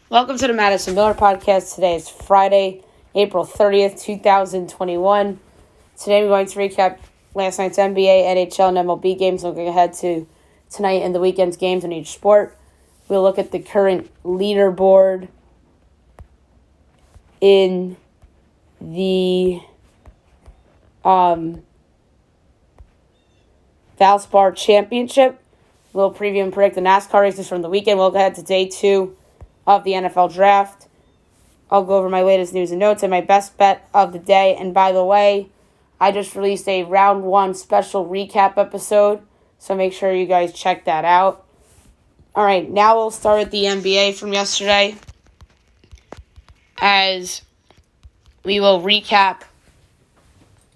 Welcome to the Madison Miller Podcast. Today is Friday, April 30th, 2021. Today we're going to recap last night's NBA, NHL, and MLB games, looking ahead to tonight and the weekend's games in each sport. We'll look at the current leaderboard in the Valspar Championship. We'll preview and predict the Nascar races from the weekend. We'll look ahead to day 2 of the NFL draft. I'll go over my latest news and notes and my best bet of the day. And by the way, I just released a round 1 special recap episode, so make sure you guys check that out. All right, now we'll start with the NBA from yesterday, as we will recap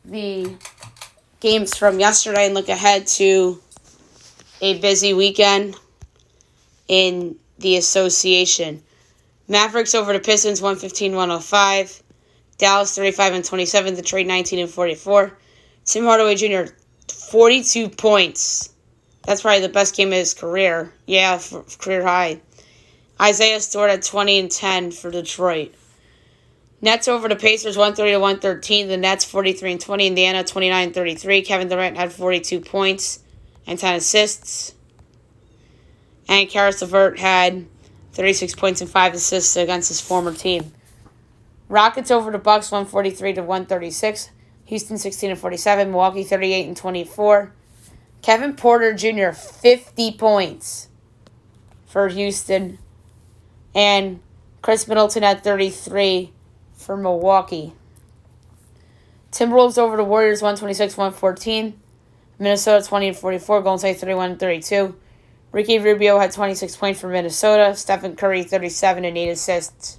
the games from yesterday and look ahead to a busy weekend in the association. Mavericks over the Pistons 115-105. Dallas 35-27. Detroit 19-44. Tim Hardaway Jr. 42 points. That's probably the best game of his career. Yeah, for career high. Isaiah Stewart at 20-10 for Detroit. Nets over the Pacers 130-113. The Nets 43-20. Indiana 29-33. Kevin Durant had 42 points and 10 assists. And Karis LeVert had 36 points and 5 assists against his former team. Rockets over the Bucks 143-136. Houston 16-47. Milwaukee 38-24. Kevin Porter Jr. 50 points for Houston. And Chris Middleton at 33 for Milwaukee. Timberwolves over the Warriors 126-114. Minnesota 20-44. Golden State 31-32. Ricky Rubio had 26 points for Minnesota. Stephen Curry, 37 and 8 assists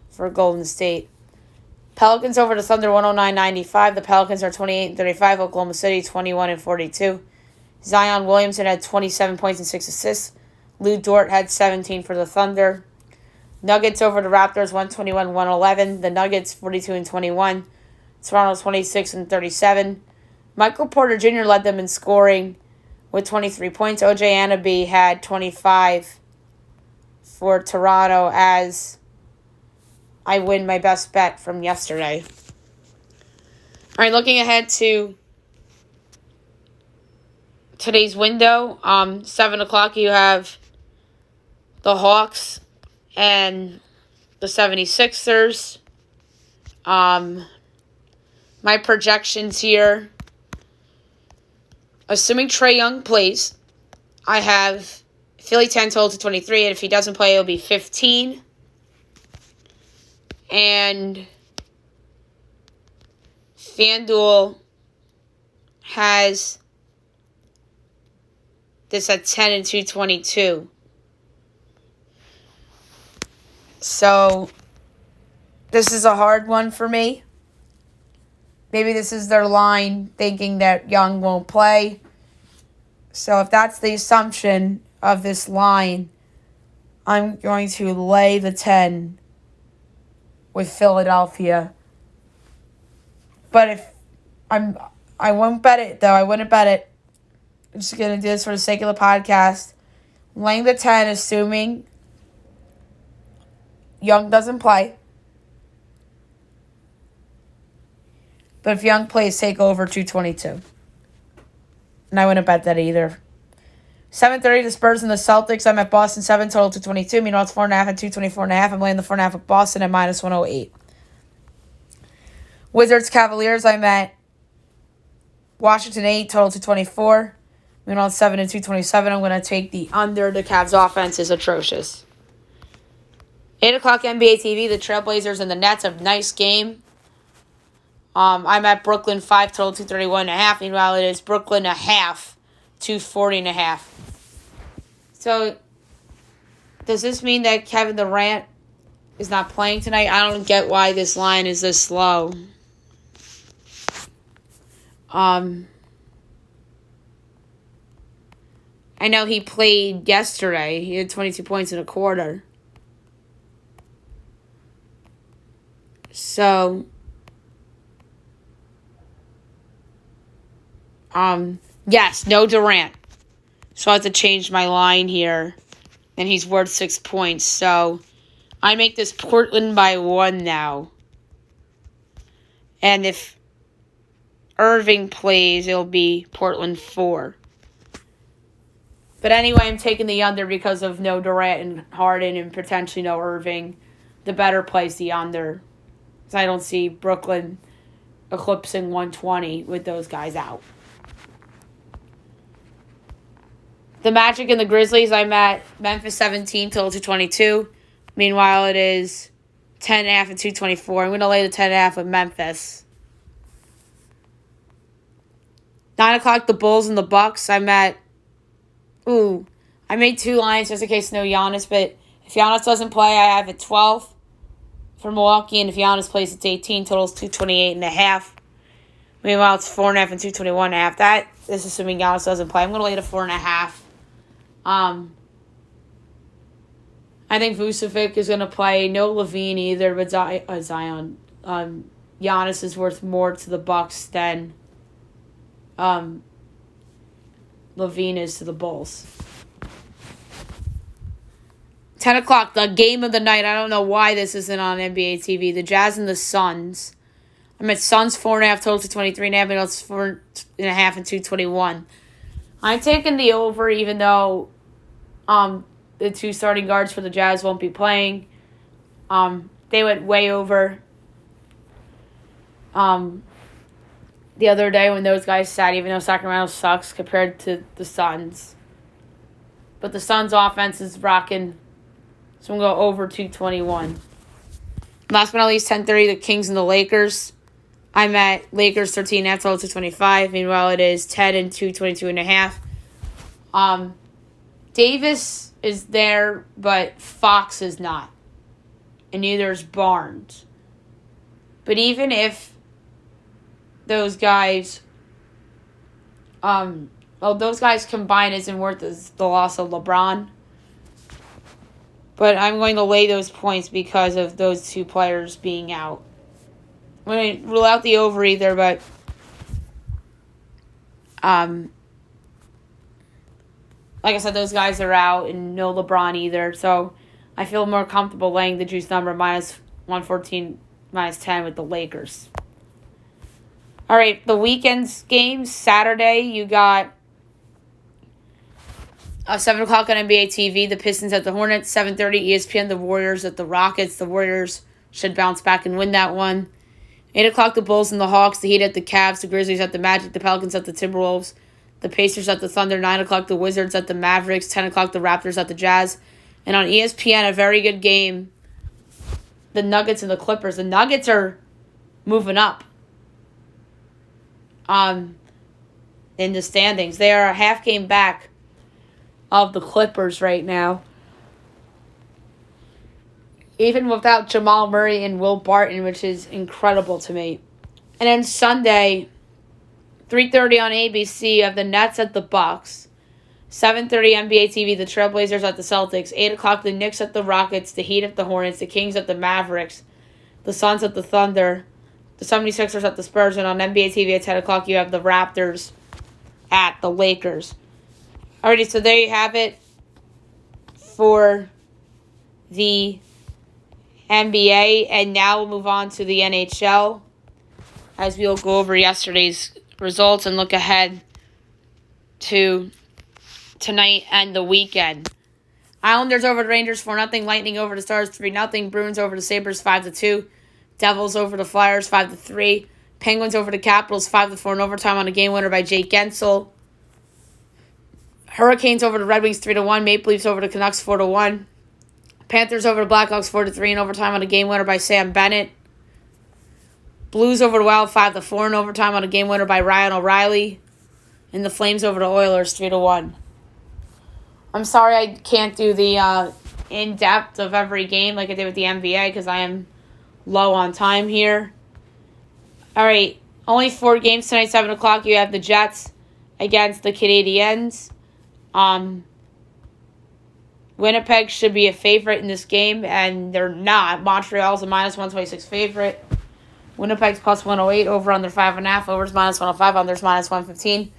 for Golden State. Pelicans over the Thunder, 109-95. The Pelicans are 28-35. Oklahoma City, 21-42. Zion Williamson had 27 points and 6 assists. Lou Dort had 17 for the Thunder. Nuggets over the Raptors, 121-111. The Nuggets, 42-21. Toronto, 26-37. Michael Porter Jr. led them in scoring with 23 points. O.J. Anunoby had 25 for Toronto as I win my best bet from yesterday. All right, looking ahead to today's window, 7 o'clock you have the Hawks and the 76ers. My projections here, assuming Trae Young plays, I have Philly 10-23, and if he doesn't play, it'll be 15. And FanDuel has this at 10-222. So this is a hard one for me. Maybe this is their line, thinking that Young won't play. So if that's the assumption of this line, I'm going to lay the 10 with Philadelphia. But if I won't bet it, though. I wouldn't bet it. I'm just going to do this for the sake of the podcast. Laying the 10, assuming Young doesn't play. But if Young plays, take over 222. And I wouldn't bet that either. 7:30, the Spurs and the Celtics. I'm at Boston 7, total 222. Meanwhile, it's 4.5 and 224.5. I'm laying the 4.5 at Boston at minus 108. Wizards Cavaliers, I'm at Washington 8, total 224. Meanwhile, it's 7 and 227. I'm going to take the under. The Cavs offense is atrocious. 8 o'clock NBA TV, the Trailblazers and the Nets. A nice game. I'm at Brooklyn 5, total 231.5. Meanwhile, it is Brooklyn a half, 240.5. So, does this mean that Kevin Durant is not playing tonight? I don't get why this line is this low. I know he played yesterday. He had 22 points in a quarter. So, yes, no Durant. So I have to change my line here. And he's worth 6 points. So I make this Portland by 1 now. And if Irving plays, it'll be Portland 4. But anyway, I'm taking the under because of no Durant and Harden and potentially no Irving. The better plays the under. So I don't see Brooklyn eclipsing 120 with those guys out. The Magic and the Grizzlies, I'm at Memphis 17 till 222. Meanwhile, it is 10.5 and 224. I'm going to lay the 10.5 with Memphis. 9 o'clock, the Bulls and the Bucks. I'm at... I made 2 lines just in case no Giannis, but if Giannis doesn't play, I have it 12 for Milwaukee, and if Giannis plays, it's 18. Total's 228.5. Meanwhile, it's 4.5 and 221.5. That is assuming Giannis doesn't play. I'm going to lay the 4.5. I think Vucevic is going to play. No Levine either, but Zion. Giannis is worth more to the Bucks than Levine is to the Bulls. 10 o'clock, the game of the night. I don't know why this isn't on NBA TV. The Jazz and the Suns. I'm at Suns 4.5, total to 23.5, and it's 4.5 and 221. I'm taking the over, even though the 2 starting guards for the Jazz won't be playing. They went way over the other day when those guys sat, even though Sacramento sucks compared to the Suns. But the Suns' offense is rocking, so I'm going to go over 221. Last but not least, 10:30, the Kings and the Lakers. I'm at Lakers 13.5, total 225. Meanwhile, it is 10 and 222.5. Davis is there, but Fox is not. And neither is Barnes. But even if those guys, those guys combined isn't worth the loss of LeBron. But I'm going to lay those points because of those 2 players being out. I'm going to rule out the over either, but like I said, those guys are out and no LeBron either. So I feel more comfortable laying the juice number minus 114, minus 10 with the Lakers. All right, the weekend's games. Saturday, you got 7 o'clock on NBA TV, the Pistons at the Hornets. 7:30 ESPN, the Warriors at the Rockets. The Warriors should bounce back and win that one. 8 o'clock, the Bulls and the Hawks. The Heat at the Cavs. The Grizzlies at the Magic. The Pelicans at the Timberwolves. The Pacers at the Thunder. 9 o'clock, the Wizards at the Mavericks. 10 o'clock, the Raptors at the Jazz. And on ESPN, a very good game, the Nuggets and the Clippers. The Nuggets are moving up in the standings. They are a half game back of the Clippers right now. Even without Jamal Murray and Will Barton, which is incredible to me. And then Sunday, 3:30 on ABC, of the Nets at the Bucks. 7:30 NBA TV, the Trailblazers at the Celtics. 8 o'clock, the Knicks at the Rockets. The Heat at the Hornets. The Kings at the Mavericks. The Suns at the Thunder. The 76ers at the Spurs. And on NBA TV at 10 o'clock, you have the Raptors at the Lakers. Alrighty, so there you have it for the NBA. And now we'll move on to the NHL, as we'll go over yesterday's results and look ahead to tonight and the weekend. Islanders over the Rangers 4-0. Lightning over the Stars 3-0. Bruins over the Sabres 5-2. Devils over the Flyers 5-3. Penguins over the Capitals 5-4 in overtime on a game winner by Jake Gensel. Hurricanes over the Red Wings 3-1. Maple Leafs over the Canucks 4-1. Panthers over the Blackhawks 4-3 in overtime on a game winner by Sam Bennett. Blues over the Wild 5-4 in overtime on a game winner by Ryan O'Reilly. And the Flames over the Oilers 3-1. I'm sorry I can't do the in-depth of every game like I did with the NBA because I am low on time here. All right, only 4 games tonight, 7 o'clock. You have the Jets against the Canadiens. Winnipeg should be a favorite in this game, and they're not. Montreal's a minus 126 favorite. Winnipeg's plus 108, over under 5.5. Over's minus 105, under's minus 115.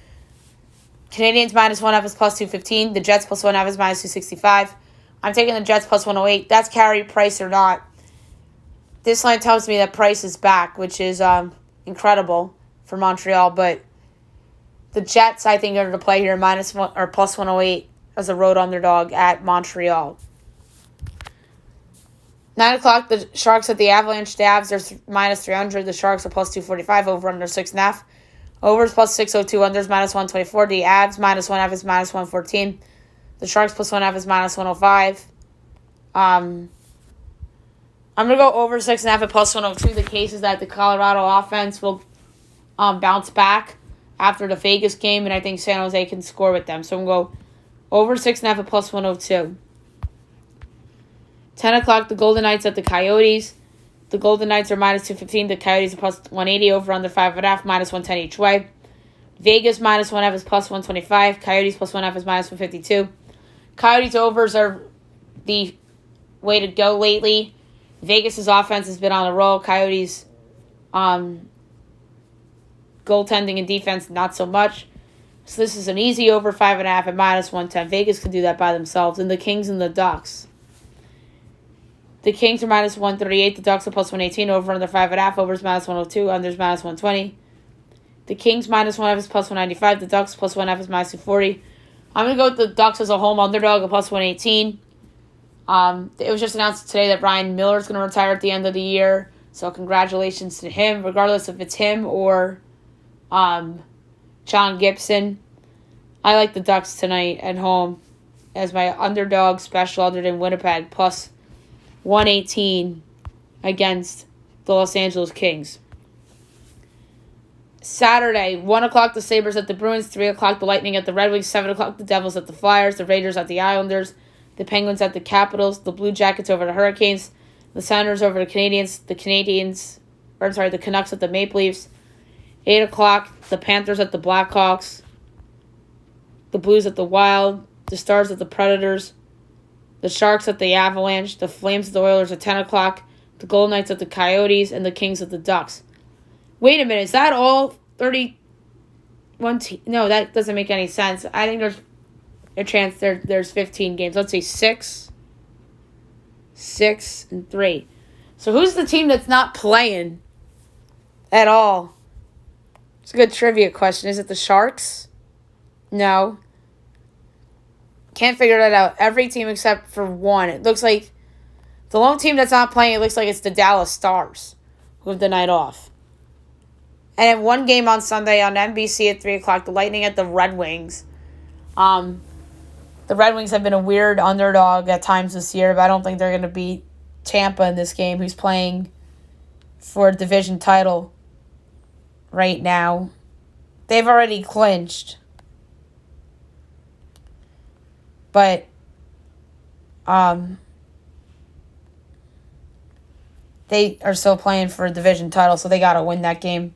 Canadiens minus 1.5 is plus 215. The Jets plus 1.5 is minus 265. I'm taking the Jets plus 108. That's carry price or not. This line tells me that Price is back, which is incredible for Montreal. But the Jets, I think, are to play here minus one or plus 108 as a road underdog at Montreal. 9 o'clock, the Sharks at the Avalanche. The Avs are minus 300. The Sharks are plus 245. Over under 6.5. Overs plus 602. Unders minus 124. The Avs minus 1.5 is minus 114. The Sharks plus 1.5 is minus 105. I'm going to go over 6.5 at plus 102. The case is that the Colorado offense will bounce back after the Vegas game, and I think San Jose can score with them. So I'm going to go over 6.5 at plus 102. 10 o'clock, the Golden Knights at the Coyotes. The Golden Knights are minus 215. The Coyotes are plus 180. Over under 5.5, minus 110 each way. Vegas minus 1.5 is plus 125. Coyotes plus 1.5 is minus 152. Coyotes overs are the way to go lately. Vegas' offense has been on a roll. Coyotes goaltending and defense, not so much. So this is an easy over 5.5 at minus 110. Vegas can do that by themselves. And the Kings and the Ducks. The Kings are minus 138. The Ducks are plus 118. Over under 5.5. Overs minus 102. Unders minus 120. The Kings minus 1.5 is plus 195. The Ducks plus 1.5 is minus 240. I'm going to go with the Ducks as a home underdog at plus 118. It was just announced today that Ryan Miller is going to retire at the end of the year. So congratulations to him, regardless if it's him or John Gibson. I like the Ducks tonight at home as my underdog special other than Winnipeg, plus 118 against the Los Angeles Kings. Saturday, 1 o'clock, the Sabres at the Bruins. 3 o'clock, the Lightning at the Red Wings. 7 o'clock, the Devils at the Flyers. The Raiders at the Islanders. The Penguins at the Capitals. The Blue Jackets over the Hurricanes. The Senators over the Canadiens. The Canucks at the Maple Leafs. 8 o'clock, the Panthers at the Blackhawks. The Blues at the Wild. The Stars at the Predators. The Sharks at the Avalanche. The Flames at the Oilers at 10 o'clock. The Golden Knights at the Coyotes. And the Kings at the Ducks. Wait a minute, is that all 31 teams? No, that doesn't make any sense. I think there's a chance there's 15 games. Let's see, 6, and 3. So who's the team that's not playing at all? It's a good trivia question. Is it the Sharks? No. Can't figure that out. Every team except for one. It looks like the lone team that's not playing, it looks like it's the Dallas Stars who have the night off. And in one game on Sunday on NBC at 3 o'clock, the Lightning at the Red Wings. The Red Wings have been a weird underdog at times this year, but I don't think they're going to beat Tampa in this game, who's playing for a division title right now. They've already clinched. But they are still playing for a division title, so they got to win that game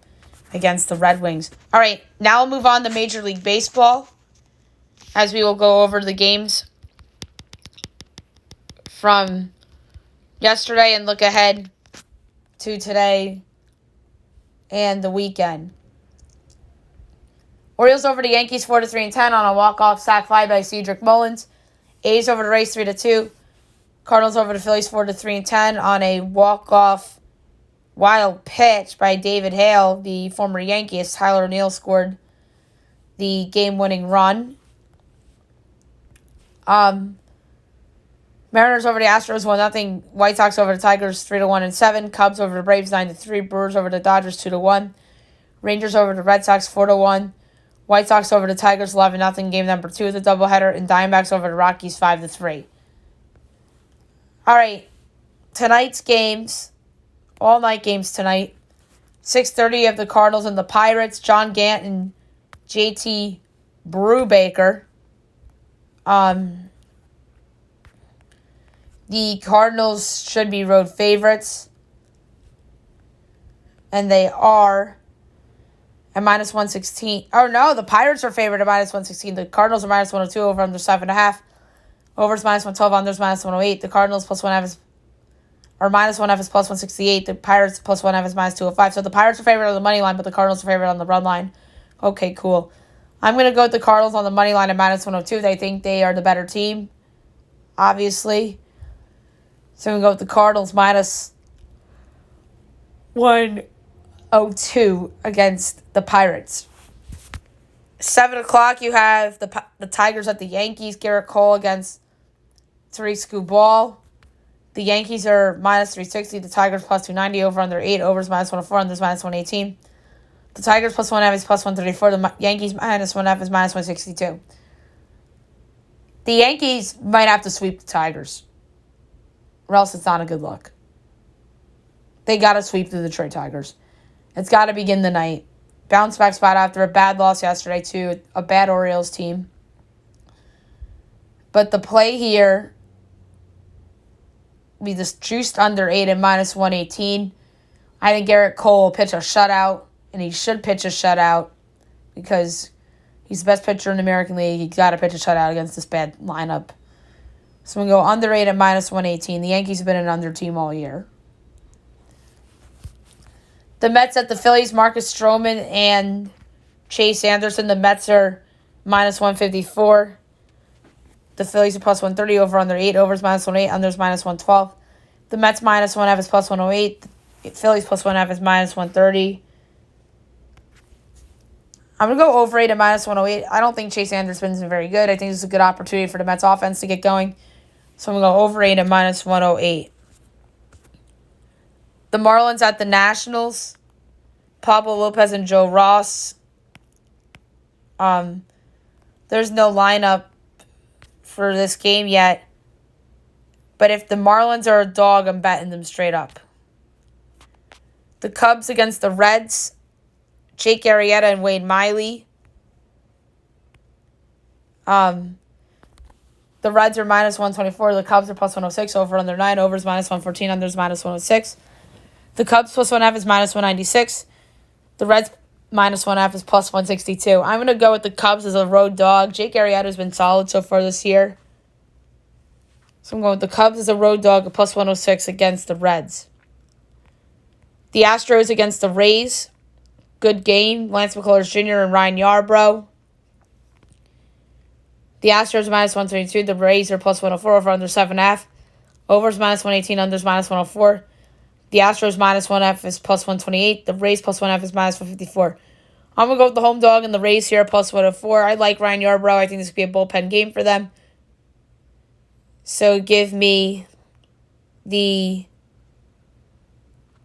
against the Red Wings. All right, now we'll move on to Major League Baseball, as we will go over the games from yesterday and look ahead to today and the weekend. Orioles over the Yankees 4-3-10 on a walk-off sac fly by Cedric Mullins. A's over the Rays 3-2. Cardinals over the Phillies 4-3-10 on a walk-off wild pitch by David Hale, the former Yankee, as Tyler O'Neill scored the game-winning run. Mariners over the Astros 1-0. White Sox over the Tigers 3-1-7. Cubs over the Braves 9-3. Brewers over the Dodgers 2-1. Rangers over the Red Sox 4-1. White Sox over the Tigers 11-0. Game number 2 of the doubleheader. And Diamondbacks over the Rockies 5-3. All right, tonight's games, all night games tonight. 6:30 of the Cardinals and the Pirates. John Gant and JT Brubaker. The Cardinals should be road favorites, and they are at minus 116. Oh, no, the Pirates are favored at minus 116. The Cardinals are minus 102, over under 7.5. Overs minus 112, unders minus 108. The Cardinals plus 1.5 is, or minus 1.5 is plus 168. The Pirates plus 1.5 is minus 205. So the Pirates are favored on the money line, but the Cardinals are favored on the run line. Okay, cool. I'm going to go with the Cardinals on the money line at minus 102. They think they are the better team. obviously. So I'm going to go with the Cardinals minus 102 against the Pirates. 7 o'clock, you have the Tigers at the Yankees. Garrett Cole against Tariq Skubal. The Yankees are minus 360. The Tigers plus 290. Over under 8. Overs minus 104. Unders minus 118. The Tigers plus 1.5 is plus 134. The Yankees minus 1.5 is minus 162. The Yankees might have to sweep the Tigers, or else it's not a good look. They got to sweep the Detroit Tigers. It's got to begin the night. Bounce back spot after a bad loss yesterday to a bad Orioles team. But the play here will be this juiced under 8 and minus 118. I think Garrett Cole will pitch a shutout, and he should pitch a shutout because he's the best pitcher in the American League. He's got to pitch a shutout against this bad lineup. So we go under 8 at minus 118. The Yankees have been an under team all year. The Mets at the Phillies, Marcus Stroman and Chase Anderson. The Mets are minus 154. The Phillies are plus 130. Over under 8. Overs minus 108. Unders minus 112. The Mets minus 1.5 is plus 108. The Phillies plus 1.5 is minus 130. I'm going to go over 8 at minus 108. I don't think Chase Anderson's been very good. I think this is a good opportunity for the Mets offense to get going. So I'm going to go over 8 at minus 108. The Marlins at the Nationals. Pablo Lopez and Joe Ross. There's no lineup for this game yet. But if the Marlins are a dog, I'm betting them straight up. The Cubs against the Reds. Jake Arrieta and Wade Miley. The Reds are minus 124. The Cubs are plus 106. Over under 9. Overs minus 114. Unders minus 106. The Cubs plus 1.5 is minus 196. The Reds minus 1.5 is plus 162. I'm going to go with the Cubs as a road dog. Jake Arrieta has been solid so far this year. So I'm going with the Cubs as a road dog at plus 106 against the Reds. The Astros against the Rays. Good game. Lance McCullers Jr. and Ryan Yarbrough. The Astros minus 122. The Rays are plus 104. Over under 7.5. Overs minus 118. Unders minus 104. The Astros minus 1.5 is plus 128. The Rays plus 1.5 is minus 154. I'm going to go with the home dog and the Rays here plus 104. I like Ryan Yarbrough. I think this could be a bullpen game for them. So give me the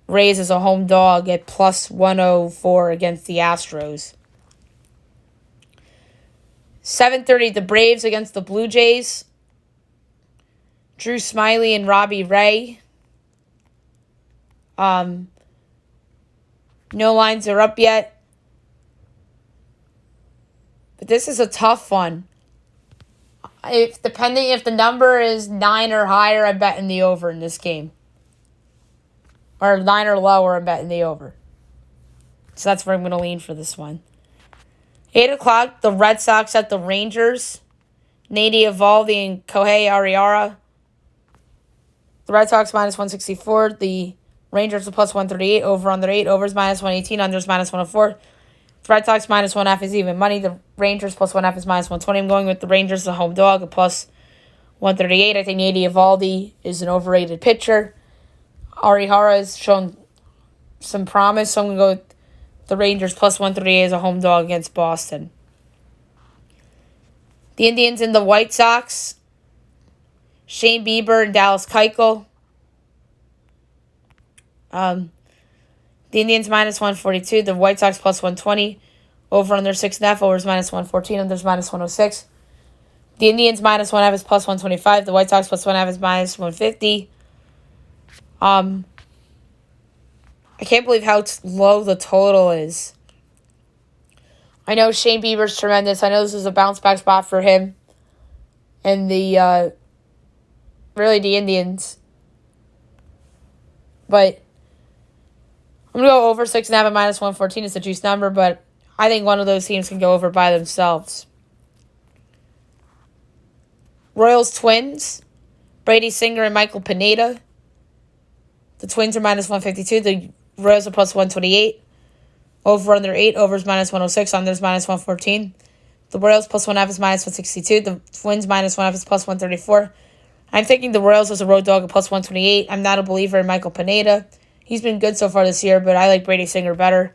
Rays as a home dog at plus 104 against the Astros. 7:30, the Braves against the Blue Jays. Drew Smyly and Robbie Ray. No lines are up yet. But this is a tough one. Depending if the number is 9 or higher, I'm betting the over in this game. Or 9 or lower, I'm betting the over. So that's where I'm going to lean for this one. 8 o'clock, the Red Sox at the Rangers. Nady Eovaldi and Kohei Ariara. The Red Sox minus 164. The Rangers are plus 138. Over under 8. Overs minus 118. Unders minus 104. The Red Sox minus 1.5 is even money. The Rangers plus 1.5 is minus 120. I'm going with the Rangers as a home dog at plus 138. I think Nady Eovaldi is an overrated pitcher. Arihara has shown some promise, so I'm going to go with the Rangers plus 138 as a home dog against Boston. The Indians and the White Sox. Shane Bieber and Dallas Keuchel. The Indians minus 142. The White Sox plus 120. Over under 6.5. Overs minus 114. Unders minus 106. The Indians minus 1.5 is plus 125. The White Sox plus 1.5 is minus 150. I can't believe how low the total is. I know Shane Bieber's tremendous. I know this is a bounce back spot for him. And the Indians. But I'm going to go over 6.5 at minus 114. It's a juice number, but I think one of those teams can go over by themselves. Royals Twins. Brady Singer and Michael Pineda. The Twins are minus 152. The Royals are plus 128. Over under 8. Overs minus 106. Unders minus 114. The Royals plus 1.5 is minus 162. The Twins minus 1.5 is plus 134. I'm taking the Royals as a road dog at plus 128. I'm not a believer in Michael Pineda. He's been good so far this year, but I like Brady Singer better.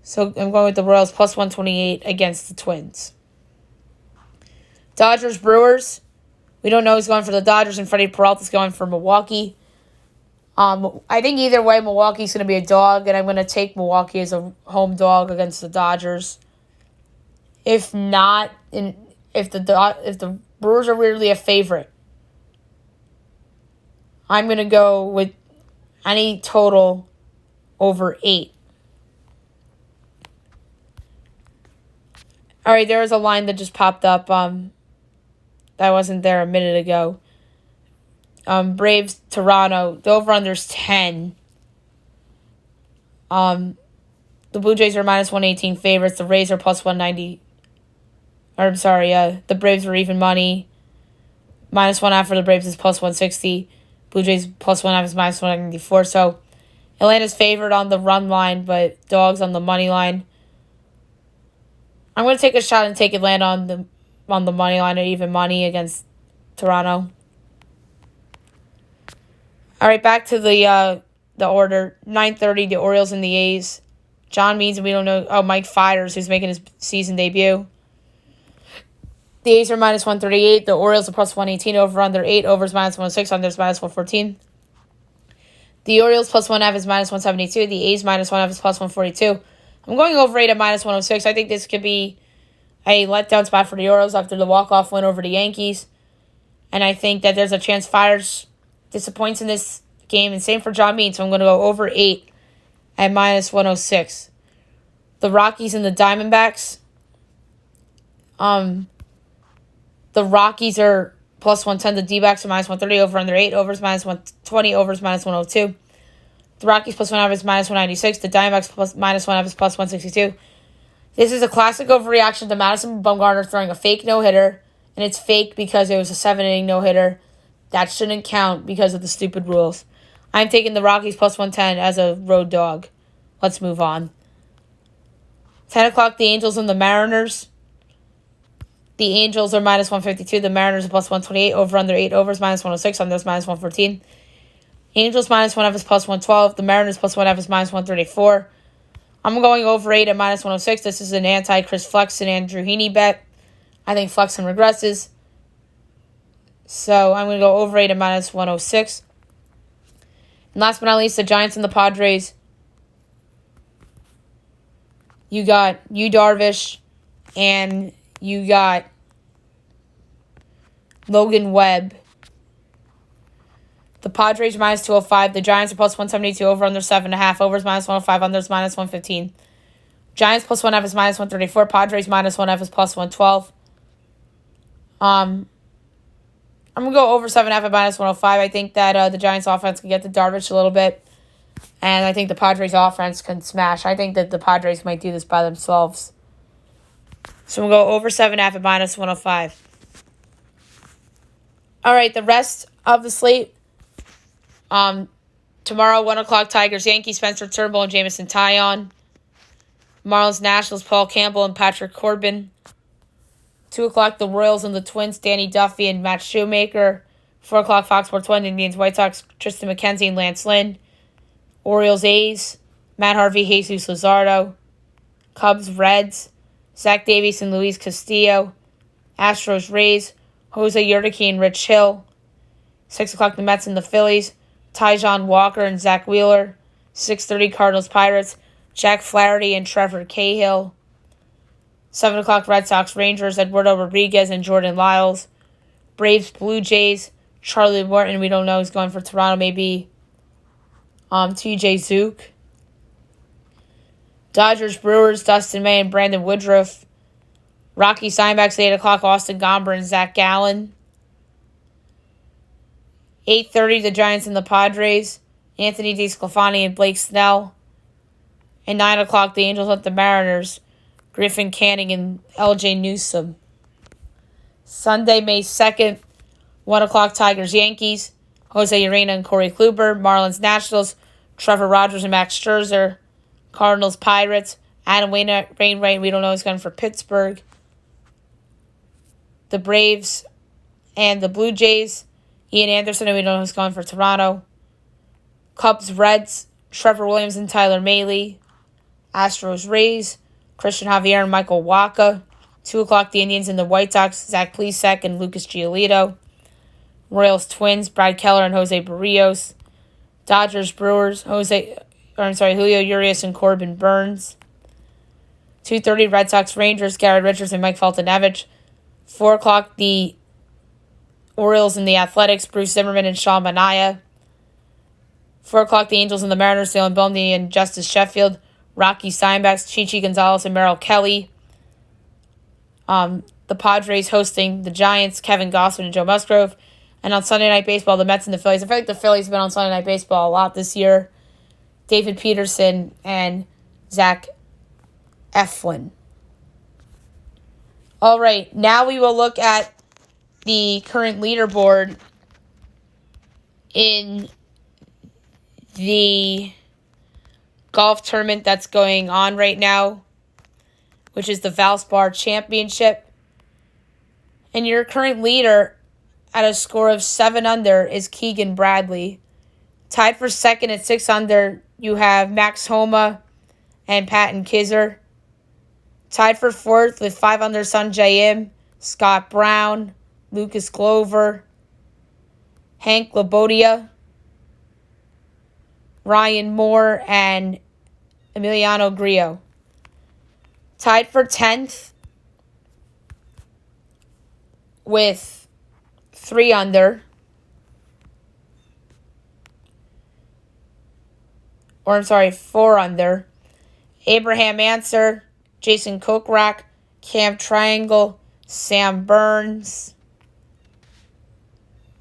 So I'm going with the Royals plus 128 against the Twins. Dodgers, Brewers. We don't know who's going for the Dodgers, and Freddie Peralta's going for Milwaukee. I think either way, Milwaukee's going to be a dog, and I'm going to take Milwaukee as a home dog against the Dodgers. If not, if the Brewers are weirdly a favorite, I'm going to go with any total over 8. All right, there was a line that just popped up that wasn't there a minute ago. Braves, Toronto. The over-under's 10. The Blue Jays are minus 118 favorites. The Rays are plus 190. Or, I'm sorry, the Braves are even money. Minus 1.5 for the Braves is plus 160. Blue Jays plus 1.5 is minus 194. So, Atlanta's favored on the run line, but dogs on the money line. I'm going to take a shot and take Atlanta on the money line or even money against Toronto. All right, back to the order. 9:30, the Orioles and the A's. John Means, and we don't know. Oh, Mike Fiers, who's making his season debut. The A's are minus 138. The Orioles are plus 118. Over under 8. Overs minus 106. Unders minus 114. The Orioles plus 1.5 is minus 172. The A's minus 1.5 is plus 142. I'm going over 8 at minus 106. I think this could be a letdown spot for the Orioles after the walk-off win over the Yankees. And I think that there's a chance Fiers disappoints in this game. And same for John Means. So I'm going to go over 8 at minus 106. The Rockies and the Diamondbacks. The Rockies are plus 110. The D-backs are minus 130. Over under 8. Overs minus 120. Overs minus 102. The Rockies plus 1.5 is minus 196. The Diamondbacks plus minus 1.5 is plus 162. This is a classic overreaction to Madison Bumgarner throwing a fake no-hitter. And it's fake because it was a 7-inning no-hitter. That shouldn't count because of the stupid rules. I'm taking the Rockies plus 110 as a road dog. Let's move on. 10 o'clock, the Angels and the Mariners. The Angels are minus 152. The Mariners are plus 128. Over under 8. Overs minus 106. Unders minus 114. Angels minus 1.5 is plus 112. The Mariners plus 1.5 is minus 134. I'm going over 8 at minus 106. This is an anti-Chris Flexen and Andrew Heaney bet. I think Flexen regresses. So I'm going to go over 8 at minus 106. And last but not least, the Giants and the Padres. You got Yu Darvish and you got Logan Webb. The Padres minus 205. The Giants are plus 172. Over under 7.5. Overs minus 105. Unders minus 115. Giants plus 1.5 is minus 134. Padres minus 1.5 is plus 112. I'm going to go over 7.5 at minus 105. I think that the Giants offense can get to Darvish a little bit. And I think the Padres offense can smash. I think that the Padres might do this by themselves. So we'll go over 7.5 at minus 105. All right, the rest of the slate. Tomorrow, 1 o'clock, Tigers, Yankees, Spencer Turnbull and Jamison Tyon. Marlins, Nationals, Paul Campbell and Patrick Corbin. 2 o'clock, the Royals and the Twins, Danny Duffy and Matt Shoemaker. 4 o'clock, Fox Sports 1, Indians, White Sox, Tristan McKenzie and Lance Lynn. Orioles, A's, Matt Harvey, Jesus Luzardo. Cubs, Reds, Zach Davies and Luis Castillo. Astros, Rays, Jose Urquidy and Rich Hill. 6 o'clock, the Mets and the Phillies, Tyjon Walker and Zach Wheeler. 6:30, Cardinals, Pirates, Jack Flaherty and Trevor Cahill. 7 o'clock, Red Sox, Rangers, Eduardo Rodriguez and Jordan Lyles. Braves, Blue Jays, Charlie Morton, we don't know who's going for Toronto, maybe TJ Zook. Dodgers, Brewers, Dustin May and Brandon Woodruff. Rockies, Diamondbacks, 8 o'clock, Austin Gomber and Zach Gallen. 8:30, the Giants and the Padres, Anthony DeSclafani and Blake Snell. And 9 o'clock, the Angels at the Mariners, Griffin Canning and LJ Newsome. Sunday, May 2nd, 1 o'clock, Tigers, Yankees, Jose Urena and Corey Kluber. Marlins, Nationals, Trevor Rodgers and Max Scherzer. Cardinals, Pirates, Adam Wainwright, we don't know who's going for Pittsburgh. The Braves and the Blue Jays, Ian Anderson, we don't know who's going for Toronto. Cubs, Reds, Trevor Williams and Tyler Mahle. Astros, Rays, Christian Javier and Michael Wacha. 2 o'clock, the Indians and the White Sox, Zach Plesac and Lucas Giolito. Royals, Twins, Brad Keller and Jose Barrios. Dodgers, Brewers, Julio Urias and Corbin Burns. 2:30, Red Sox, Rangers, Garrett Richards and Mike Foltynewicz. 4 o'clock, the Orioles and the Athletics, Bruce Zimmerman and Sean Manaea. 4 o'clock, the Angels and the Mariners, Dylan Bundy and Justice Sheffield. Rocky Steinbacks, Chichi Gonzalez and Merrill Kelly. The Padres hosting the Giants, Kevin Gausman and Joe Musgrove. And on Sunday Night Baseball, the Mets and the Phillies. I feel like the Phillies have been on Sunday Night Baseball a lot this year. David Peterson and Zach Eflin. All right, now we will look at the current leaderboard in the golf tournament that's going on right now, which is the Valspar Championship. And your current leader at a score of 7 under is Keegan Bradley. Tied for second at 6 under, you have Max Homa and Patton Kizer. Tied for fourth with 5 under, Sungjae Im, Scott Brown, Lucas Glover, Hank Labodia, Ryan Moore, and Emiliano Grillo. Tied for 10th with 3 under, or I'm sorry, 4 under, Abraham Ancer, Jason Kokrak, Cam Triangle, Sam Burns,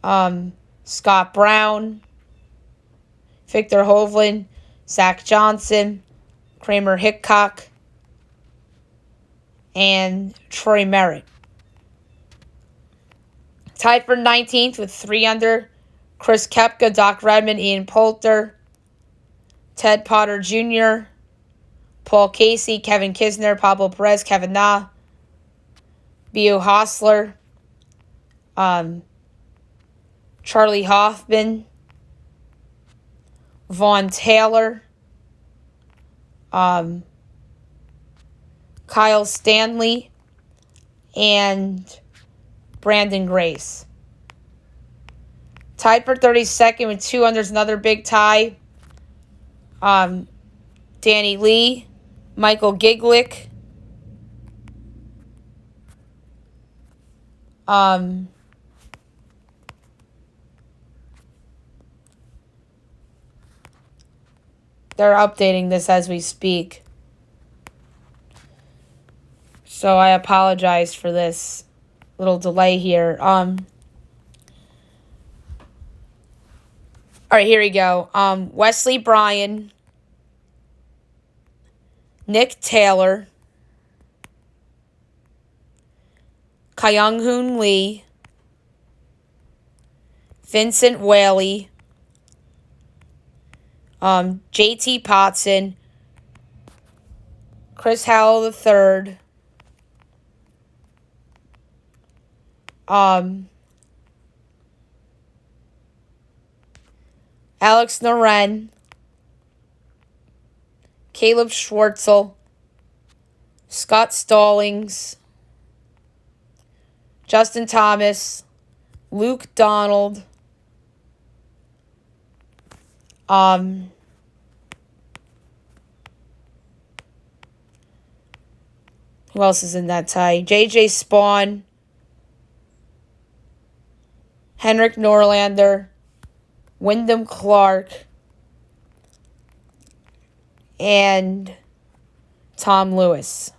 Scott Brown, Victor Hovland, Zach Johnson, Kramer Hickok, and Troy Merritt. Tied for 19th with 3 under, Chris Koepka, Doc Redman, Ian Poulter, Ted Potter Jr., Paul Casey, Kevin Kisner, Pablo Perez, Kevin Na, Bio Hostler, Charlie Hoffman, Vaughn Taylor, Kyle Stanley, and Brandon Grace. Tied for 32nd with 2 unders, another big tie. Danny Lee, Michael Giglick, they're updating this as we speak, so I apologize for this little delay here. All right, here we go. Wesley Bryan, Nick Taylor, Kyung Hoon Lee, Vincent Whaley, JT Potson, Chris Howell III, Alex Noren, Caleb Schwartzel, Scott Stallings, Justin Thomas, Luke Donald, who else is in that tie? JJ Spawn, Henrik Norlander, Wyndham Clark, and Tom Lewis.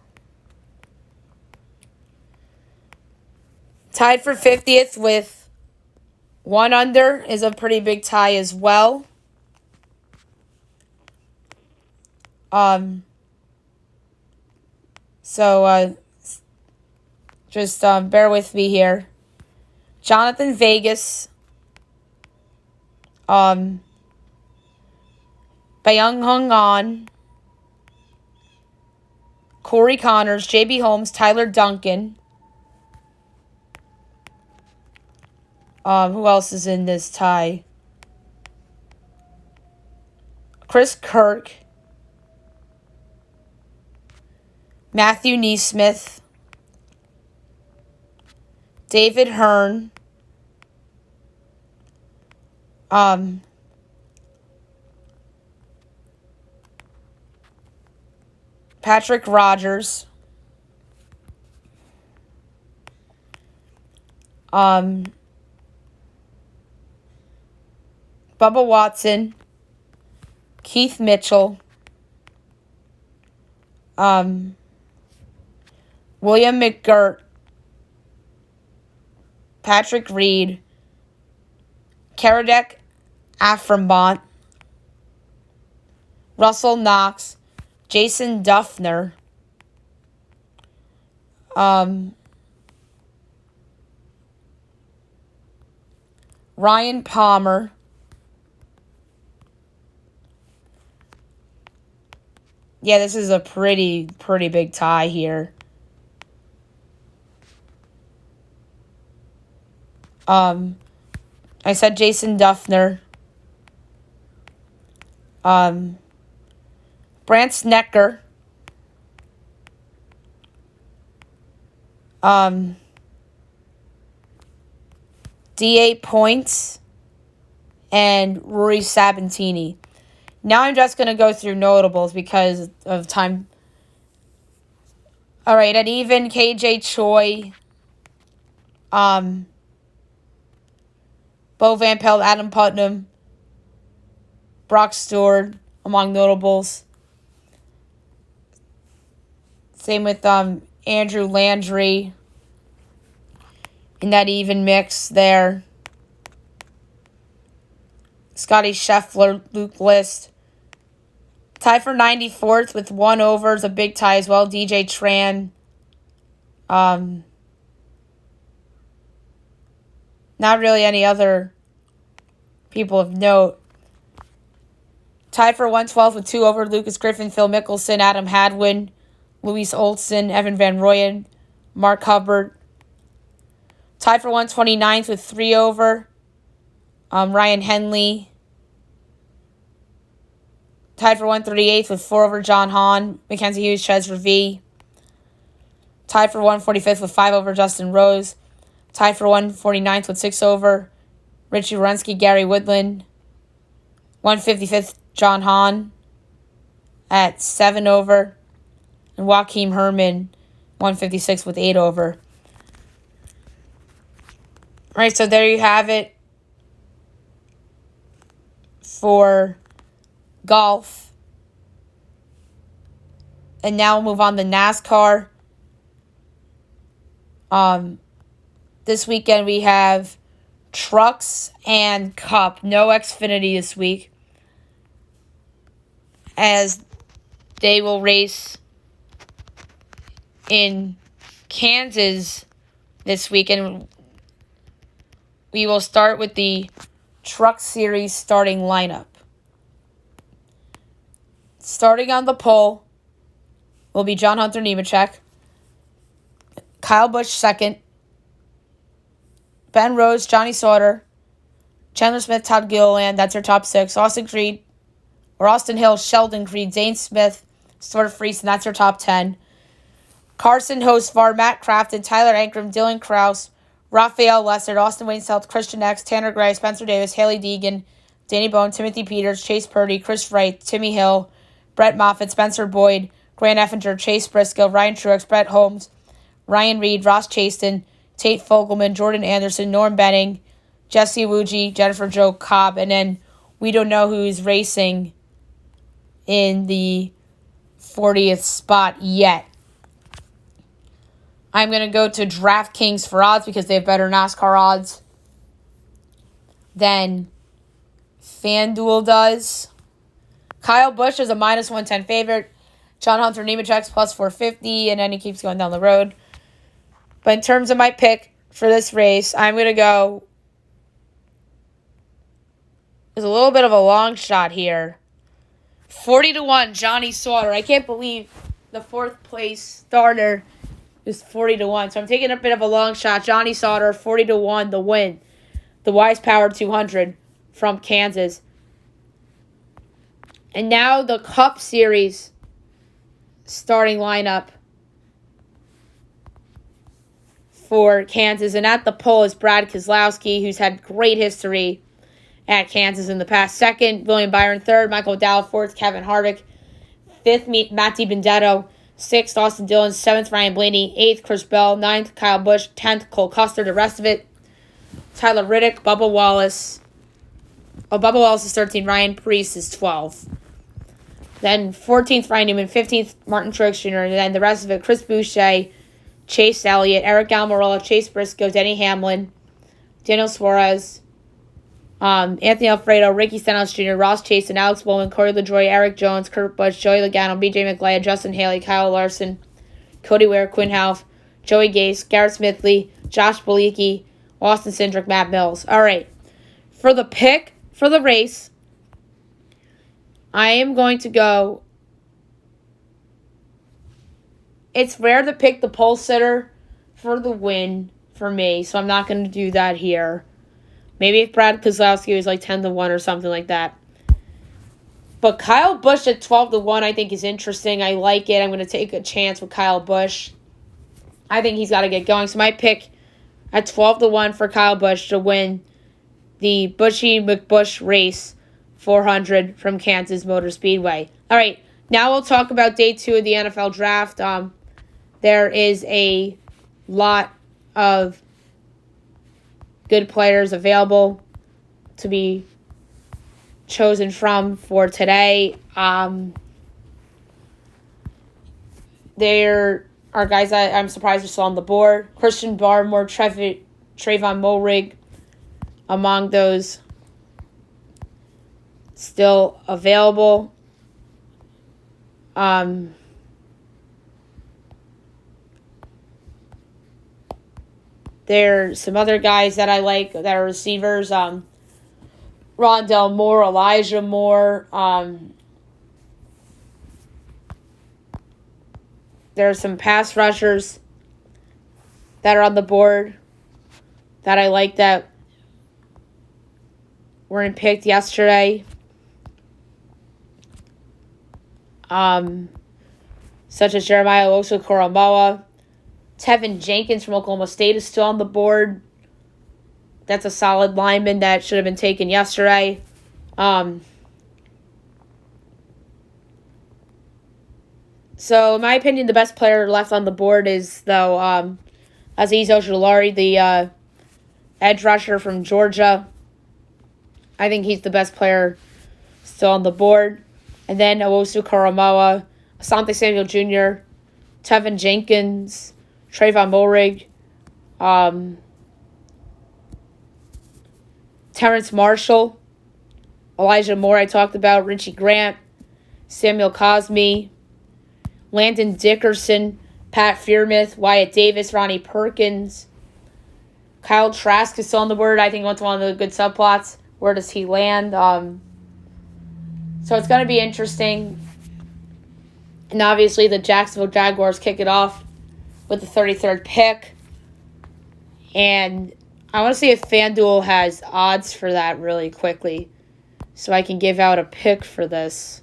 Tied for 50th with 1 under is a pretty big tie as well. Just bear with me here. Jonathan Vegas, Byung Hung An, Corey Connors, JB Holmes, Tyler Duncan, Who else is in this tie? Chris Kirk. Matthew Neesmith. David Hearn. Patrick Rodgers. Bubba Watson. Keith Mitchell. William McGirt. Patrick Reed. Karadek Aframbont. Russell Knox. Jason Duffner. Ryan Palmer. Yeah, this is a pretty big tie here. I said Jason Duffner. Brant Snecker. D.A. Points. And Rory Sabatini. Now I'm just going to go through notables because of time. All right, at even, KJ Choi. Bo Van Pelt, Adam Putnam. Brock Stewart, among notables. Same with Andrew Landry in that even mix there. Scotty Scheffler, Luke List. Tie for 94th with 1 over is a big tie as well. DJ Tran. Not really any other people of note. Tied for 112th with 2 over. Lucas Griffin, Phil Mickelson, Adam Hadwin, Luis Olson, Evan Van Rooyen, Mark Hubbard. Tied for 129th with 3 over. Ryan Henley. Tied for 138th with 4 over. John Hahn, Mackenzie Hughes, Chez V. Tied for 145th with 5 over. Justin Rose. Tied for 149th with 6 over. Richie Wierenski, Gary Woodland. 155th, John Hahn at 7 over. And Joakim Herman, 156 with 8 over. All right, so there you have it for golf. And now we'll move on to NASCAR. This weekend we have Trucks and Cup. No Xfinity this week, as they will race in Kansas this weekend. We will start with the Truck Series starting lineup. Starting on the pole will be John Hunter Nemechek, Kyle Busch second, Ben Rose, Johnny Sauter, Chandler Smith, Todd Gilliland. That's your top 6. Austin Hill, Sheldon Creed, Zane Smith, Stuart Friesen. That's your top 10. Carson Hocevar, Matt Crafton, Tyler Ankrum, Dylan Krause, Raphael Lessard, Austin Wayne Self, Christian X, Tanner Gray, Spencer Davis, Haley Deegan, Danny Bone, Timothy Peters, Chase Purdy, Chris Wright, Timmy Hill, Brett Moffitt, Spencer Boyd, Grant Effinger, Chase Briscoe, Ryan Truex, Brett Holmes, Ryan Reed, Ross Chaston, Tate Fogelman, Jordan Anderson, Norm Benning, Jesse Wuji, Jennifer Jo Cobb, and then we don't know who's racing in the 40th spot yet. I'm going to go to DraftKings for odds because they have better NASCAR odds than FanDuel does. Kyle Busch is a minus 110 favorite. John Hunter Nemechek's plus 450, and then he keeps going down the road. But in terms of my pick for this race, I'm going to go. There's a little bit of a long shot here. 40-1, Johnny Sauter. I can't believe the 4th place starter is 40-1. So I'm taking a bit of a long shot. Johnny Sauter, 40-1, the win. the Wise Power 200 from Kansas. And now the Cup Series starting lineup for Kansas. And at the pole is Brad Keselowski, who's had great history at Kansas in the past. Second, William Byron. Third, Michael Dowell. Fourth, Kevin Harvick. Fifth, Matt DiBenedetto. Sixth, Austin Dillon. Seventh, Ryan Blaney. Eighth, Chris Bell. Ninth, Kyle Busch. 10th, Cole Custer. The rest of it, Tyler Reddick, Bubba Wallace. Bubba Wallace is 13. Ryan Preece is 12. Then 14th, Ryan Newman. 15th, Martin Truex Jr. And then the rest of it, Chris Boucher, Chase Elliott, Eric Almirola, Chase Briscoe, Denny Hamlin, Daniel Suarez, Anthony Alfredo, Ricky Stenhouse Jr., Ross Chastain, Alex Bowman, Corey LaJoie, Eric Jones, Kurt Busch, Joey Logano, BJ McGlade, Justin Haley, Kyle Larson, Cody Ware, Quinn Houff, Joey Gase, Garrett Smithley, Josh Bilicki, Austin Cindric, Matt Mills. All right. For the pick for the race, I am going to go. It's rare to pick the pole sitter for the win for me, so I'm not going to do that here. Maybe if Brad Keselowski was like 10-1 or something like that. But Kyle Busch at 12-1 I think is interesting. I like it. I'm going to take a chance with Kyle Busch. I think he's got to get going. So my pick at 12-1 for Kyle Busch to win the Bushy McBusch Race 400 from Kansas Motor Speedway. All right, now we'll talk about day 2 of the NFL Draft. There is a lot of good players available to be chosen from for today. There are guys that I'm surprised are still on the board. Christian Barmore, Trayvon Mulrig, among those still available. There's some other guys that I like that are receivers. Rondell Moore, Elijah Moore. There are some pass rushers that are on the board that I like that weren't picked yesterday. Such as Jeremiah Owusu-Koramoah. Tevin Jenkins from Oklahoma State is still on the board. That's a solid lineman that should have been taken yesterday. So, in my opinion, the best player left on the board is, though, Azeez Ojulari, the edge rusher from Georgia. I think he's the best player still on the board. And then Owusu-Koramoah, Asante Samuel Jr., Tevin Jenkins, Trayvon Mulrig, Terrence Marshall, Elijah Moore I talked about, Richie Grant, Samuel Cosme, Landon Dickerson, Pat Freiermuth, Wyatt Davis, Ronnie Perkins, Kyle Trask is still on the board. I think he went to one of the good subplots. Where does he land? So it's going to be interesting. And obviously the Jacksonville Jaguars kick it off with the 33rd pick. And I want to see if FanDuel has odds for that really quickly so I can give out a pick for this.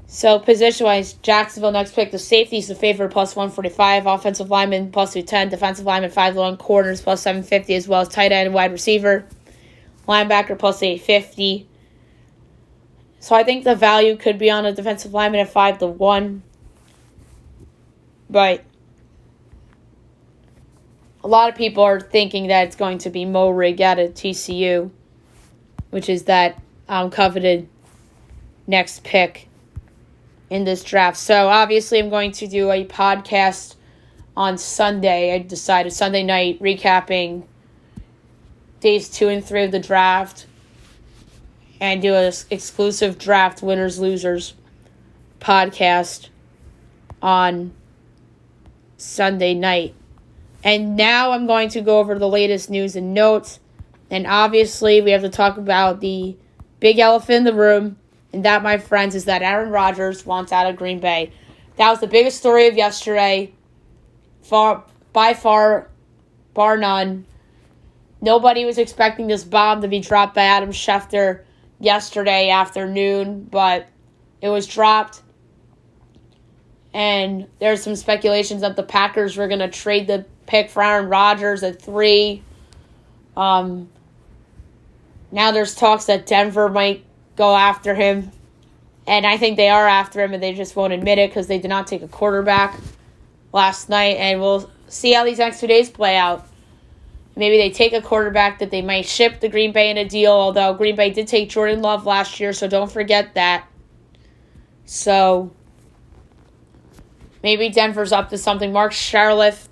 So position-wise, Jacksonville next pick. The safeties, the favorite, plus 145. Offensive lineman, plus 210. Defensive lineman, 5-1. Corners, plus 750, as well as tight end and wide receiver. Linebacker, plus 850. So I think the value could be on a defensive lineman at 5-1. But a lot of people are thinking that it's going to be Mulrig out of TCU, which is that coveted next pick in this draft. So obviously I'm going to do a podcast on Sunday. I decided Sunday night recapping days 2 and 3 of the draft and do an exclusive draft winners losers podcast on Sunday night. And now I'm going to go over the latest news and notes. And obviously we have to talk about the big elephant in the room. And that, my friends, is that Aaron Rodgers wants out of Green Bay. That was the biggest story of yesterday. by far, bar none. Nobody was expecting this bomb to be dropped by Adam Schefter yesterday afternoon, but it was dropped. And there's some speculations that the Packers were going to trade the pick for Aaron Rodgers at 3. Now there's talks that Denver might go after him. And I think they are after him, and they just won't admit it because they did not take a quarterback last night. And we'll see how these next 2 days play out. Maybe they take a quarterback that they might ship to Green Bay in a deal, although Green Bay did take Jordan Love last year, so don't forget that. So maybe Denver's up to something. Mark Sherliff,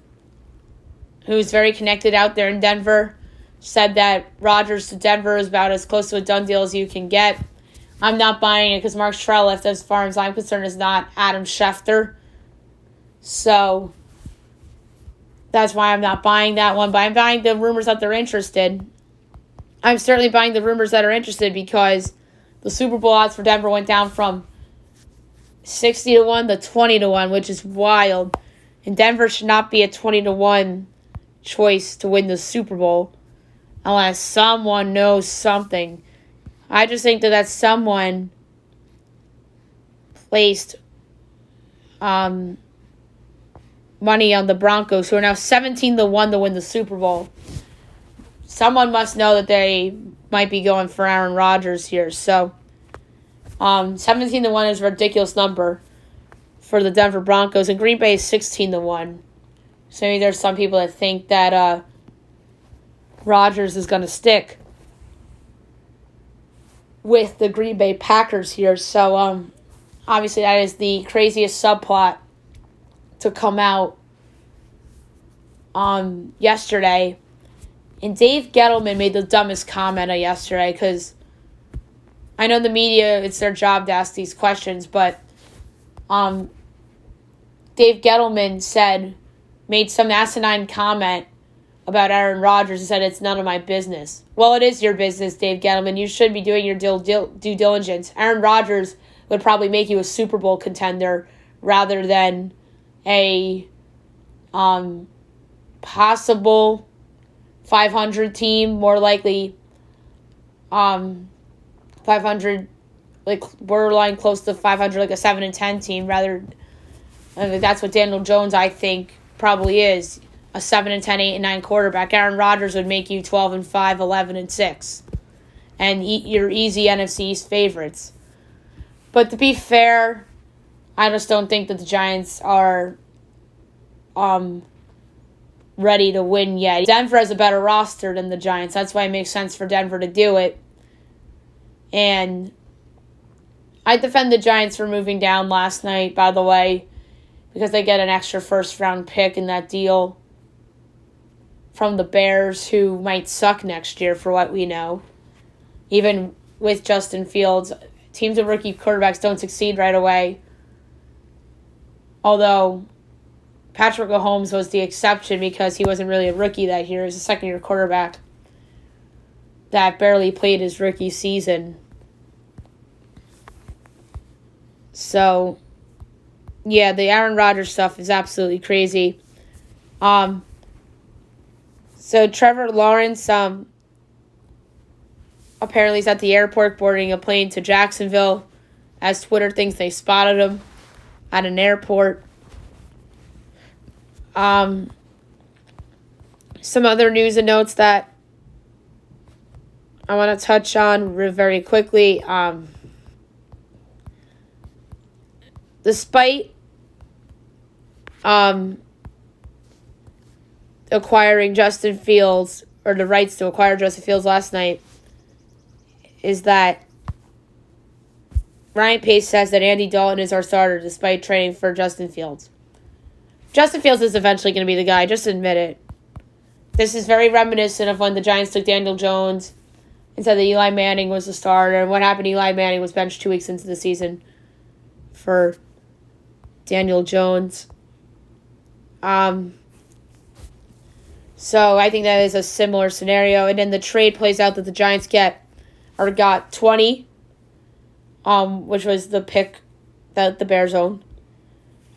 who's very connected out there in Denver, said that Rodgers to Denver is about as close to a done deal as you can get. I'm not buying it because Mark Sherliff, as far as I'm concerned, is not Adam Schefter. So that's why I'm not buying that one. But I'm buying the rumors that they're interested. I'm certainly buying the rumors that are interested because the Super Bowl odds for Denver went down from 60-1 to 20-1, which is wild. And Denver should not be a 20-1 choice to win the Super Bowl unless someone knows something. I just think that someone placed money on the Broncos, who are now 17-1 to win the Super Bowl. Someone must know that they might be going for Aaron Rodgers here. So 17-1 is a ridiculous number for the Denver Broncos, and Green Bay is 16-1. So maybe there's some people that think that Rodgers is going to stick with the Green Bay Packers here. So obviously that is the craziest subplot to come out yesterday. And Dave Gettleman made the dumbest comment yesterday because I know the media, it's their job to ask these questions, but Dave Gettleman made some asinine comment about Aaron Rodgers and said it's none of my business. Well, it is your business, Dave Gettleman. You should be doing your due diligence. Aaron Rodgers would probably make you a Super Bowl contender rather than a possible 500 team, more likely 500, like borderline close to 500, like a 7-10 team. Rather, that's what Daniel Jones, I think, probably is. A 7-10, 8-9 quarterback. Aaron Rodgers would make you 12-5, 11-6, and your easy NFC East favorites. But to be fair, I just don't think that the Giants are ready to win yet. Denver has a better roster than the Giants. That's why it makes sense for Denver to do it. And I defend the Giants for moving down last night, by the way, because they get an extra first-round pick in that deal from the Bears, who might suck next year for what we know. Even with Justin Fields, teams with rookie quarterbacks don't succeed right away. Although Patrick Mahomes was the exception because he wasn't really a rookie that year. He was a second-year quarterback that barely played his rookie season. So, yeah, the Aaron Rodgers stuff is absolutely crazy. So Trevor Lawrence apparently is at the airport boarding a plane to Jacksonville, as Twitter thinks they spotted him at an airport. Some other news and notes that I want to touch on very quickly. Despite acquiring Justin Fields, or the rights to acquire Justin Fields last night, is that Ryan Pace says that Andy Dalton is our starter despite trading for Justin Fields. Justin Fields is eventually going to be the guy, just admit it. This is very reminiscent of when the Giants took Daniel Jones and said that Eli Manning was the starter. And what happened? Eli Manning was benched 2 weeks into the season for Daniel Jones. So I think that is a similar scenario. And then the trade plays out that the Giants got 20, which was the pick that the Bears own.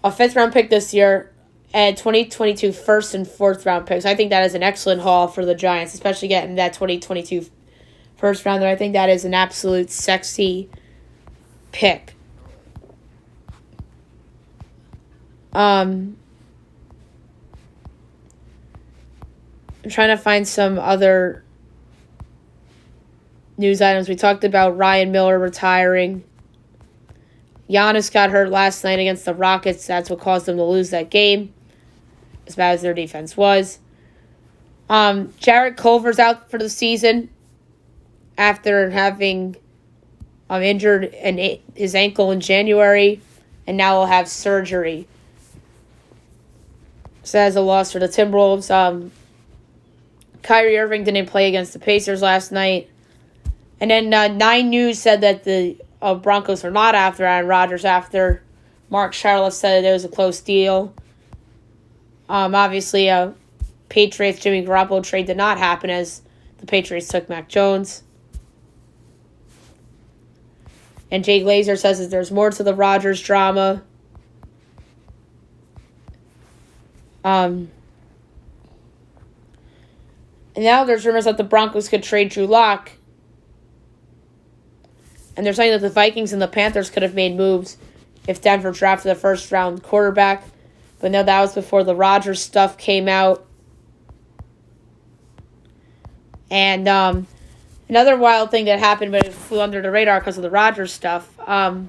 A 5th round pick this year, and 2022 first and fourth round picks. I think that is an excellent haul for the Giants, especially getting that 2022 first rounder. I think that is an absolute sexy pick. I'm trying to find some other news items. We talked about Ryan Miller retiring. Giannis got hurt last night against the Rockets. That's what caused them to lose that game, as bad as their defense was. Jarrett Culver's out for the season after having injured his ankle in January, and now will have surgery. So that's a loss for the Timberwolves. Kyrie Irving didn't play against the Pacers last night. And then 9 News said that the Broncos are not after Aaron Rodgers after Mark Charlotte said it was a close deal. Obviously, Patriots Jimmy Garoppolo trade did not happen as the Patriots took Mac Jones. And Jay Glazer says that there's more to the Rodgers drama. And now there's rumors that the Broncos could trade Drew Lock. And they're saying that the Vikings and the Panthers could have made moves if Denver drafted a first-round quarterback. But no, that was before the Rodgers stuff came out. And another wild thing that happened, but it flew under the radar because of the Rodgers stuff. The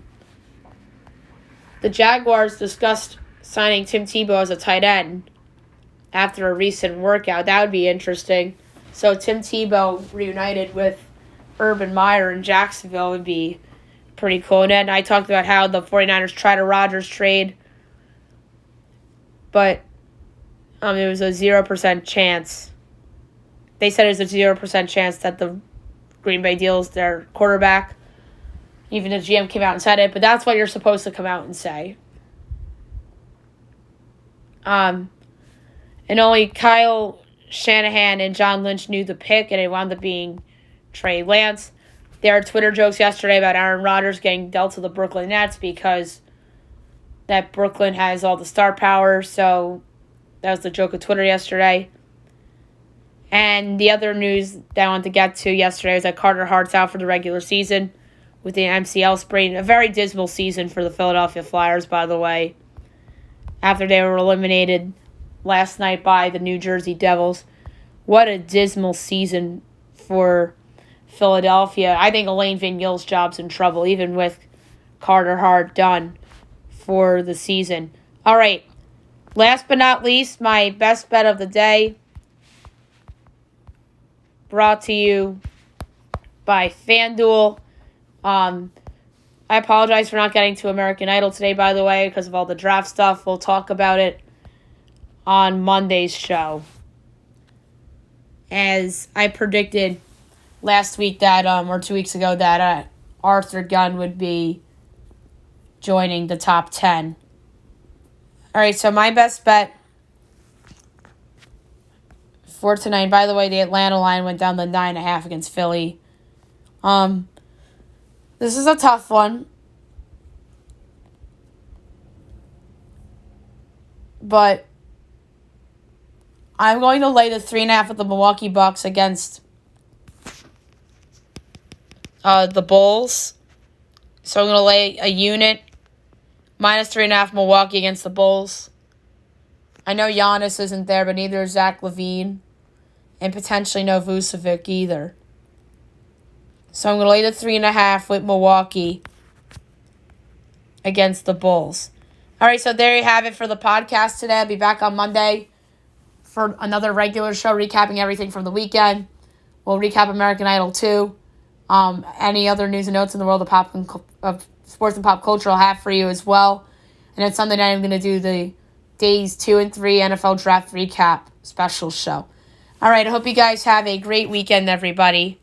Jaguars discussed signing Tim Tebow as a tight end after a recent workout. That would be interesting. So Tim Tebow reunited with Urban Meyer in Jacksonville would be pretty cool. And then I talked about how the 49ers tried a Rodgers trade, but it was a 0% chance. They said it was a 0% chance that the Green Bay deals their quarterback. Even the GM came out and said it, but that's what you're supposed to come out and say. And only Kyle Shanahan and John Lynch knew the pick, and it wound up being Trey Lance. There are Twitter jokes yesterday about Aaron Rodgers getting dealt to the Brooklyn Nets because that Brooklyn has all the star power. So that was the joke of Twitter yesterday. And the other news that I wanted to get to yesterday was that Carter Hart's out for the regular season with the MCL sprain. A very dismal season for the Philadelphia Flyers, by the way, after they were eliminated last night by the New Jersey Devils. What a dismal season for Philadelphia. I think Elaine Vignol's job's in trouble, even with Carter Hart done for the season. All right. Last but not least, my best bet of the day, brought to you by FanDuel. I apologize for not getting to American Idol today, by the way, because of all the draft stuff. We'll talk about it on Monday's show. As I predicted last week that, or 2 weeks ago, that Arthur Gunn would be joining the top 10. All right, so my best bet for tonight. By the way, the Atlanta line went down to 9.5 against Philly. This is a tough one, but I'm going to lay the 3.5 with the Milwaukee Bucks against the Bulls. So I'm going to lay a unit minus 3.5 Milwaukee against the Bulls. I know Giannis isn't there, but neither is Zach LaVine, and potentially no Vucevic either. So I'm going to lay the 3.5 with Milwaukee against the Bulls. All right, so there you have it for the podcast today. I'll be back on Monday for another regular show recapping everything from the weekend. We'll recap American Idol 2. Any other news and notes in the world of sports and pop culture I'll have for you as well. And then Sunday night I'm going to do the Days 2 and 3 NFL Draft Recap special show. All right, I hope you guys have a great weekend, everybody.